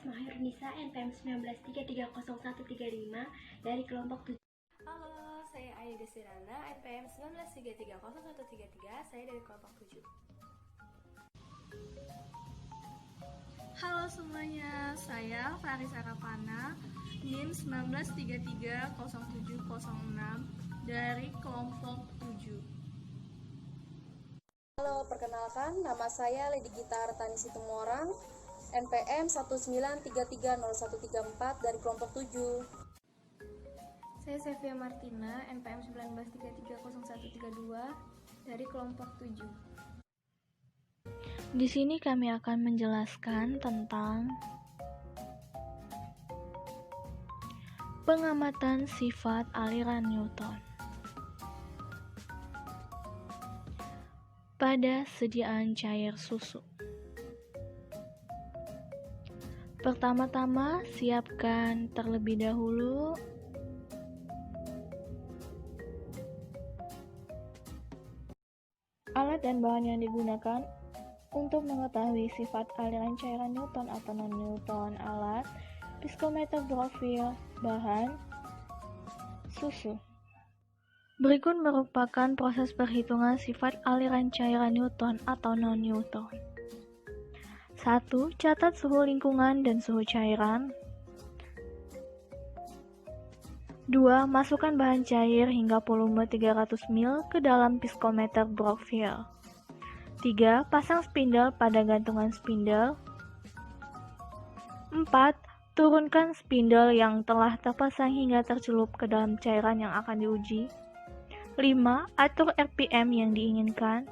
Maherunisa NPM 19330135 dari kelompok 7. Halo, saya Aya Desirana, NPM 19330133, saya dari kelompok 7. Halo semuanya, saya Faris Arapana, NIM 19330706 dari kelompok 7. Halo, perkenalkan nama saya Lady Gita Artani Situmorang, NPM 19330134 dari kelompok 7. Saya Sevia Martina, NPM 19330132 dari kelompok 7. Di sini kami akan menjelaskan tentang pengamatan sifat aliran Newton pada sediaan cair susu. Pertama-tama, siapkan terlebih dahulu alat dan bahan yang digunakan untuk mengetahui sifat aliran cairan Newton atau non-Newton. Alat, piskometer profil, bahan, susu. Berikut merupakan proses perhitungan sifat aliran cairan Newton atau non-Newton. 1. Catat suhu lingkungan dan suhu cairan. 2. Masukkan bahan cair hingga volume 300 ml ke dalam piskometer profil. 3. Pasang spindel pada gantungan spindel. 4. Turunkan spindel yang telah terpasang hingga tercelup ke dalam cairan yang akan diuji. 5. Atur RPM yang diinginkan.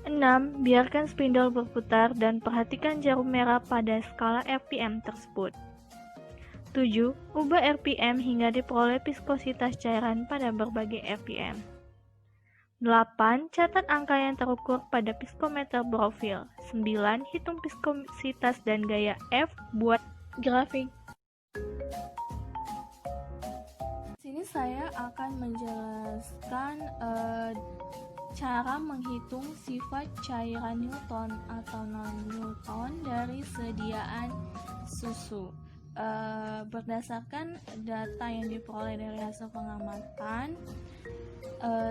6. Biarkan spindel berputar dan perhatikan jarum merah pada skala RPM tersebut. 7. Ubah RPM hingga diperoleh viskositas cairan pada berbagai RPM. 8. Catat angka yang terukur pada piskometer profil. 9. Hitung viskositas dan gaya F. Buat grafik. Di sini saya akan menjelaskan cara menghitung sifat cairan Newton atau non-Newton dari sediaan susu. Berdasarkan data yang diperoleh dari hasil pengamatan,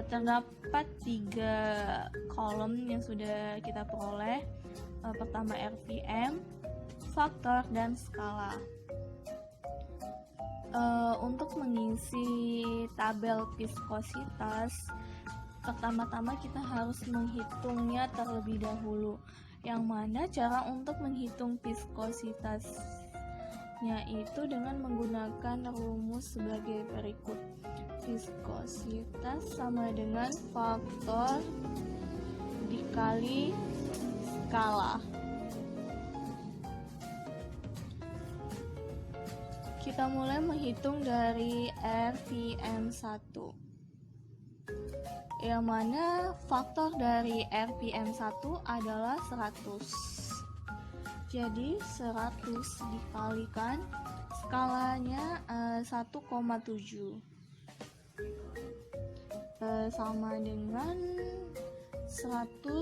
terdapat 3 kolom yang sudah kita peroleh. Pertama RPM, faktor, dan skala. Untuk mengisi tabel viskositas, pertama-tama kita harus menghitungnya terlebih dahulu. Yang mana cara untuk menghitung viskositasnya itu dengan menggunakan rumus sebagai berikut. Viskositas sama dengan faktor dikali skala. Kita mulai menghitung dari RPM1, yang mana faktor dari RPM1 adalah 100. Jadi 100 dikalikan skalanya 1,7 sama dengan 170.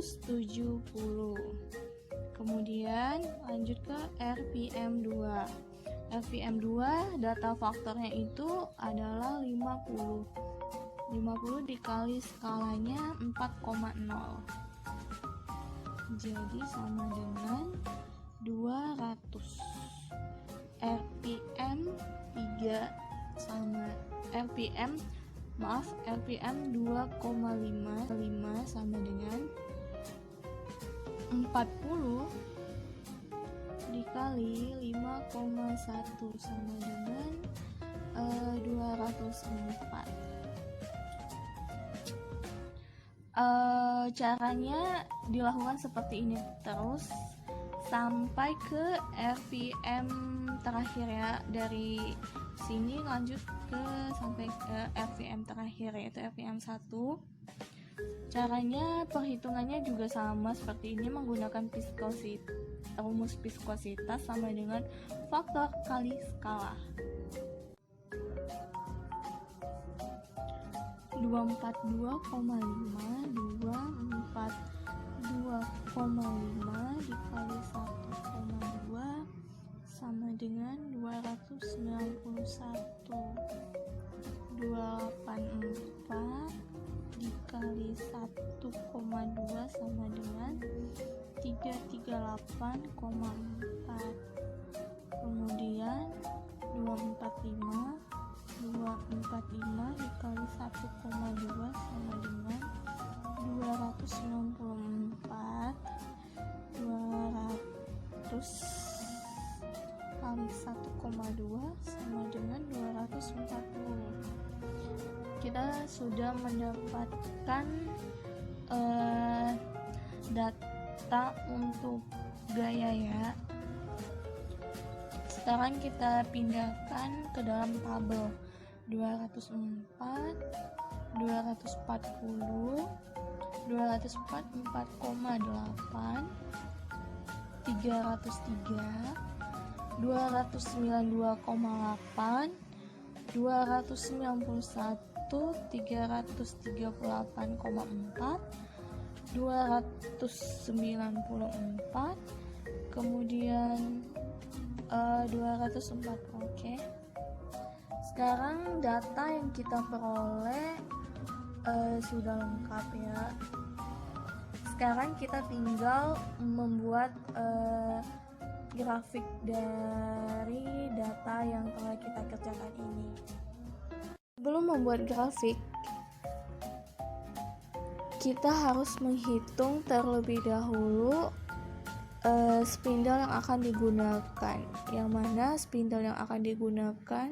Kemudian lanjut ke RPM2. RPM2 data faktornya itu adalah 50. 50 dikali skalanya 4,0. Jadi sama dengan 200. RPM 2,5 sama dengan 40 dikali 5,1 sama dengan 204. Caranya dilakukan seperti ini terus sampai ke RPM terakhir ya. Dari sini lanjut sampai ke RPM terakhir, yaitu RPM1. Caranya perhitungannya juga sama seperti ini, menggunakan rumus viskositas sama dengan faktor kali skala. 242,5 242 2,5 dikali 1,2 sama dengan 291. 284 dikali 1,2 sama dengan 338,4. Kemudian 245 dikali 1,2 sama dengan 294. 200 kali 1,2 sama dengan 240. Kita sudah mendapatkan data untuk gaya ya. Sekarang kita pindahkan ke dalam tabel. 204, 240, 204,8, 303, 292,8, 291, 338,4, 294, kemudian 204. Oke. Sekarang data yang kita peroleh sudah lengkap ya. Sekarang kita tinggal membuat grafik dari data yang telah kita kerjakan ini. Sebelum membuat grafik, kita harus menghitung terlebih dahulu spindle yang akan digunakan. Yang mana spindle yang akan digunakan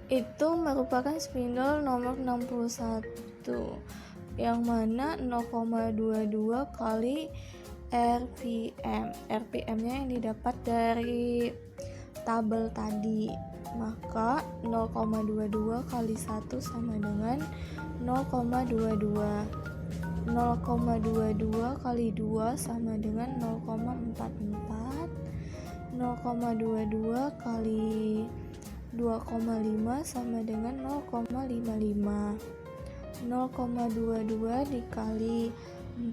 itu merupakan spindle nomor 61, yang mana 0,22 kali RPM. RPM-nya yang didapat dari tabel tadi. Maka 0,22 kali 1 sama dengan 0,22. 0,22 kali 2 sama dengan 0,44. 0,22 kali 2,5 sama dengan 0,55. 0,22 dikali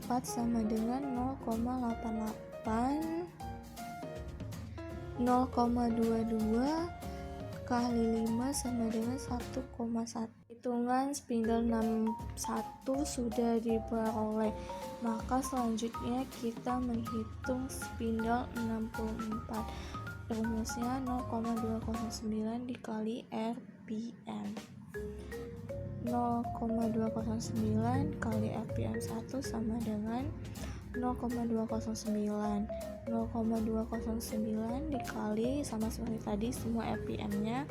4 sama dengan 0,88. 0,22 kali 5 sama dengan 1,1. Hitungan spindle 61 sudah diperoleh. Maka selanjutnya kita menghitung spindle 64. Rumusnya 0,209 dikali RPM. 0,209 kali RPM 1 sama dengan 0,209. 0,209 dikali, sama seperti tadi semua RPM-nya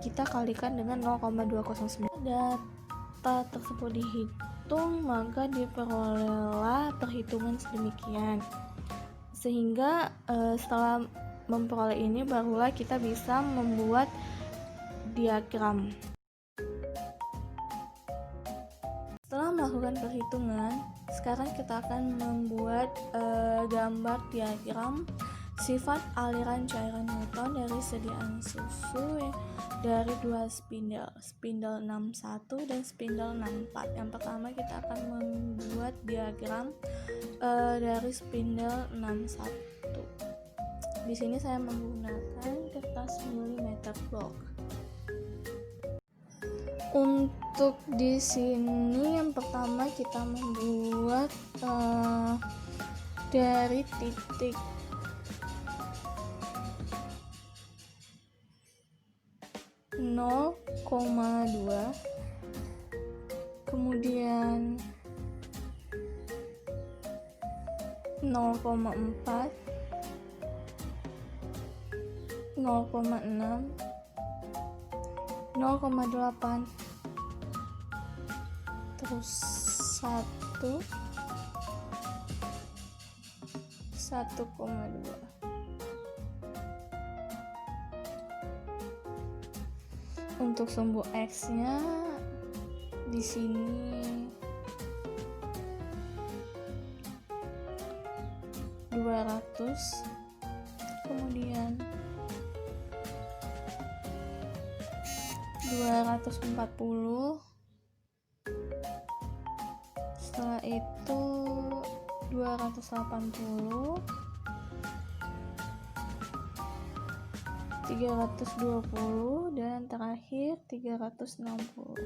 kita kalikan dengan 0,209. Data tersebut dihitung, maka diperolehlah perhitungan sedemikian. Sehingga setelah memperoleh ini barulah kita bisa membuat diagram. Setelah melakukan perhitungan, sekarang kita akan membuat gambar diagram sifat aliran cairan Newton dari sediaan susu dari dua spindle 61 dan spindle 64. Yang pertama kita akan membuat diagram dari spindle 61. Di sini saya menggunakan kertas milimeter block. Untuk di sini yang pertama kita membuat dari titik (0,2), kemudian 0,4, 0,6, 0,8, terus 1,2. Untuk sumbu X-nya di sini 200, kemudian 240, setelah itu 280, 320, dan terakhir 360.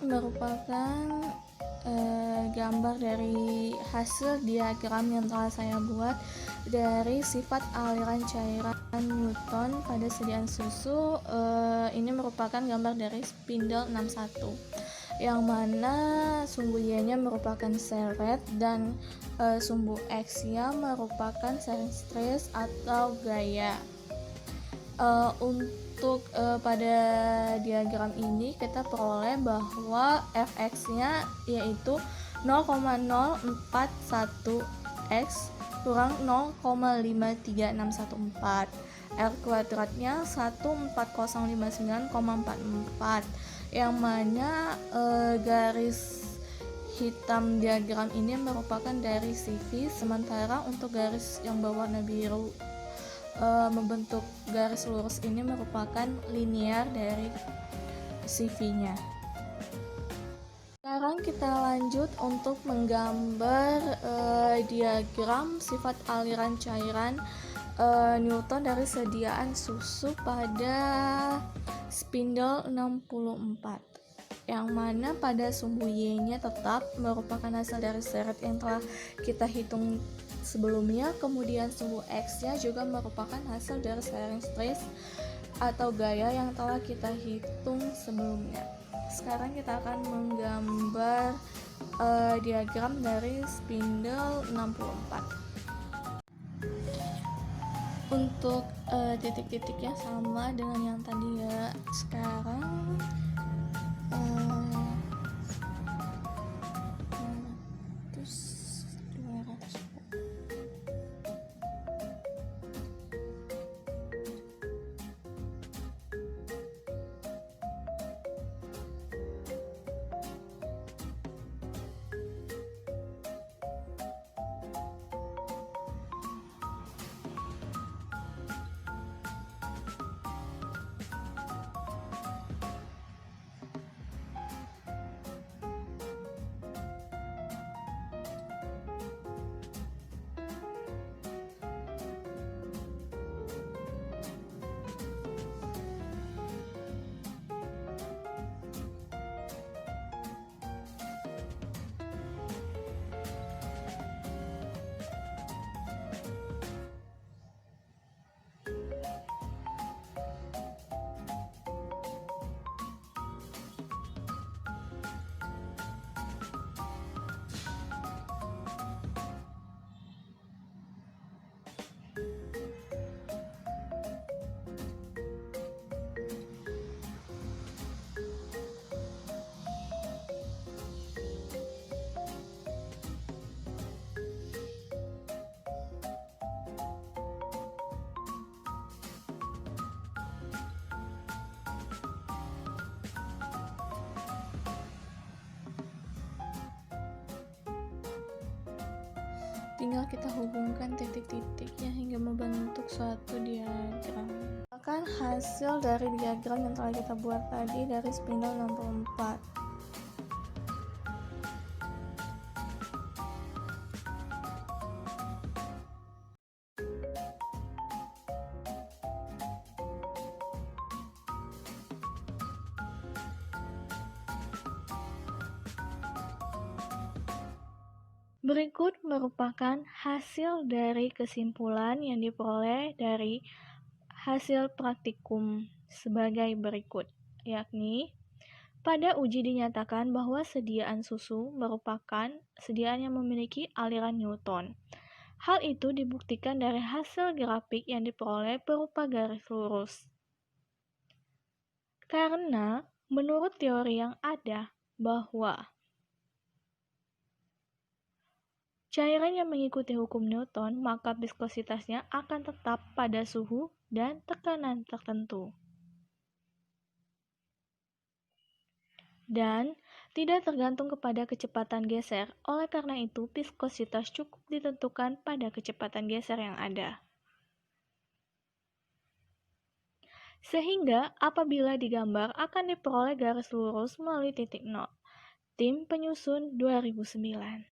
Merupakan gambar dari hasil diagram yang telah saya buat dari sifat aliran cairan Newton pada sediaan susu. Ini merupakan gambar dari spindle 61 yang mana sumbu Y-nya merupakan seret dan sumbu X-nya merupakan sharing stress atau gaya. Untuk pada diagram ini kita peroleh bahwa fx-nya yaitu 0,041x kurang 0,53614, R kuadratnya 14059,44, yang mana garis hitam diagram ini merupakan dari CV, sementara untuk garis yang berwarna biru membentuk garis lurus ini merupakan linear dari CV-nya. Sekarang kita lanjut untuk menggambar diagram sifat aliran cairan Newton dari sediaan susu pada spindle 64, yang mana pada sumbu Y-nya tetap merupakan hasil dari seret yang telah kita hitung sebelumnya, kemudian sumbu X-nya juga merupakan hasil dari sharing stress atau gaya yang telah kita hitung sebelumnya. Sekarang kita akan menggambar diagram dari spindle 64. Untuk titik-titiknya sama dengan yang tadi ya. Sekarang tinggal kita hubungkan titik-titiknya hingga membentuk suatu diagram. Misalkan hasil dari diagram yang telah kita buat tadi dari spindle 64. Berikut merupakan hasil dari kesimpulan yang diperoleh dari hasil praktikum sebagai berikut, yakni pada uji dinyatakan bahwa sediaan susu merupakan sediaan yang memiliki aliran Newton. Hal itu dibuktikan dari hasil grafik yang diperoleh berupa garis lurus. Karena menurut teori yang ada bahwa cairan yang mengikuti hukum Newton, maka viskositasnya akan tetap pada suhu dan tekanan tertentu. Dan tidak tergantung kepada kecepatan geser. Oleh karena itu, viskositas cukup ditentukan pada kecepatan geser yang ada. Sehingga apabila digambar akan diperoleh garis lurus melalui titik nol. Tim penyusun 2009.